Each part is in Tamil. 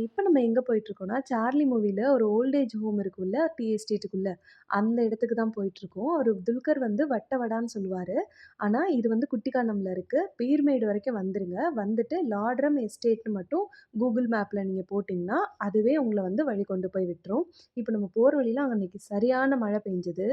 இப்ப நம்ம எங்க போயிட்டுருக்கோம்னா, சார்லி மூவில ஒரு ஓல்ட் ஏஜ் ஹோம் இருக்குல்ல, டீ எஸ்டேட்டுக்குள்ள. அந்த இடத்துக்கு தான் போயிட்டுருக்கோம். அவரு துல்கர் வந்து வட்ட வடான்னு சொல்லுவாரு. ஆனா, இது வந்து குட்டிக்கானம்ல இருக்கு. பீர்மேடு வரைக்கும் வந்துருங்க. வந்துட்டு லாட்ரம் எஸ்டேட்ன்னு மட்டும் கூகுள் மேப்ல நீங்க போட்டீங்கன்னா, அதுவே உங்கள வந்து வழி கொண்டு போய் விட்டுரும். இப்ப நம்ம போற வழியில அன்னைக்கு சரியான மழை பெஞ்சது.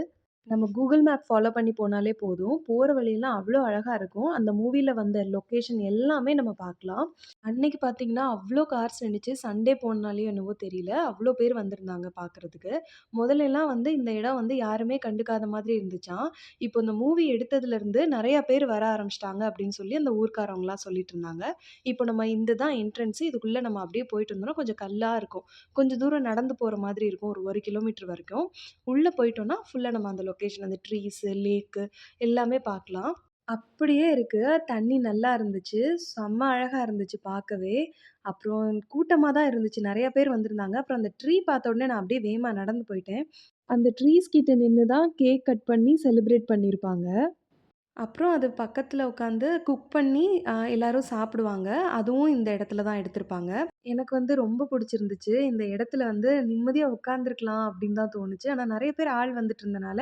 நம்ம கூகுள் மேப் ஃபாலோ பண்ணி போனாலே போதும். போற வழியெல்லாம் அவ்ளோ அழகா இருக்கும். அந்த மூவில வந்த லொகேஷன் எல்லாமே நம்ம பார்க்கலாம். அன்னைக்கு பார்த்தீங்கன்னா, அவ்ளோ கார்ஸ் நின்னுச்சு. சண்டே போனனாலயோ என்னவோ தெரியல. அவ்ளோ பேர் வந்திருந்தாங்க பார்க்கறதுக்கு. முதல்லலாம் வந்து இந்த இடம் வந்து யாருமே கண்டுக்காத மாதிரி இருந்துச்சாம். இப்போ இந்த மூவி எடுத்ததுலருந்து நெறைய பேர் வர ஆரம்பிச்சுட்டாங்க அப்படின்னு சொல்லி அந்த ஊர்க்காரவங்கலாம் சொல்லிட்டு இருந்தாங்க. இப்போ நம்ம இந்த தான் என்ட்ரன்ஸ். இதுக்குள்ள நம்ம அப்படியே போயிட்டு இருந்தோம்னா கொஞ்சம் கல்லா இருக்கும். கொஞ்சம் தூரம் நடந்து போற மாதிரி இருக்கும். ஒரு 1 கிலோமீட்டர் வரைக்கும். உள்ள போயிட்டோம்னா, ஃபுல்லா நம்ம அந்த லொகேஷன் அந்த ட்ரீஸு, லேக்கு எல்லாமே பார்க்கலாம். அப்படியே இருக்கு. தண்ணி நல்லா இருந்துச்சு. செம்ம அழகா இருந்துச்சு பார்க்கவே. அப்புறம் கூட்டமா தான் இருந்துச்சு. நெறைய பேர் வந்திருந்தாங்க. அப்புறம் அந்த ட்ரீ பார்த்த உடனே நான் அப்படியே வேகமா நடந்து போயிட்டேன். அந்த ட்ரீஸ் கிட்ட நின்னு தான் கேக் கட் பண்ணி செலிப்ரேட் பண்ணியிருப்பாங்க. அப்புறம் அது பக்கத்துல உட்காந்து குக் பண்ணி எல்லாரும் சாப்பிடுவாங்க. அதுவும் இந்த இடத்துல தான் எடுத்திருப்பாங்க. எனக்கு வந்து ரொம்ப புடிச்சிருந்துச்சு. இந்த இடத்துல வந்து நிம்மதியா உட்காந்துருக்கலாம் அப்படின்னு தான் தோணுச்சு. ஆனா நெறைய பேர் ஆள் வந்துட்டு இருந்தனால,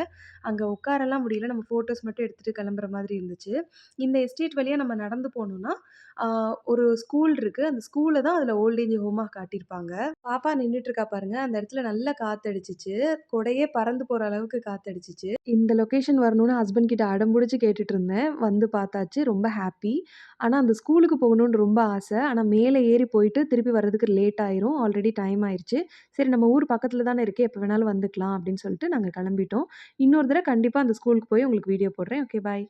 அங்க உட்காரலாம் முடியல. நம்ம ஃபோட்டோஸ் மட்டும் எடுத்துட்டு கிளம்புற மாதிரி இருந்துச்சு. இந்த எஸ்டேட் வழியா நம்ம நடந்து போனோம்னா, ஆ ஒரு ஸ்கூல் இருக்கு. அந்த ஸ்கூல தான் அதுல ஓல்ட் ஏஜ் ஹோமா காட்டியிருப்பாங்க. பாப்பா நின்னுட்டு இருக்கா பாருங்க. அந்த இடத்துல நல்லா காத்தடிச்சுச்சு. கொடையே பறந்து போற அளவுக்கு காத்தடிச்சுச்சு. இந்த லொகேஷன் வரணும்னு ஹஸ்பண்ட் கிட்ட அடம்புடிச்சு கேட்டுட்டு இருந்தேன். வந்து பார்த்தாச்சு. ரொம்ப ஹாப்பி. ஆனா, அந்த ஸ்கூலுக்கு போகணும்னு ரொம்ப ஆசை. ஆனா, மேல ஏறி போயிட்டு திருப்பி வர்றதுக்கு லேட் ஆயிரும். ஆல்ரெடி டைம் ஆயிருச்சு. சரி நம்ம ஊர் பக்கத்துல தானே இருக்கு. எப்ப வேணாலும் வந்துக்கலாம் அப்படின்னு சொல்லிட்டு நாங்க கிளம்பிட்டோம். இன்னொரு தடவ கண்டிப்பா அந்த ஸ்கூலுக்கு போய் உங்களுக்கு வீடியோ போடுறேன். Okay bye.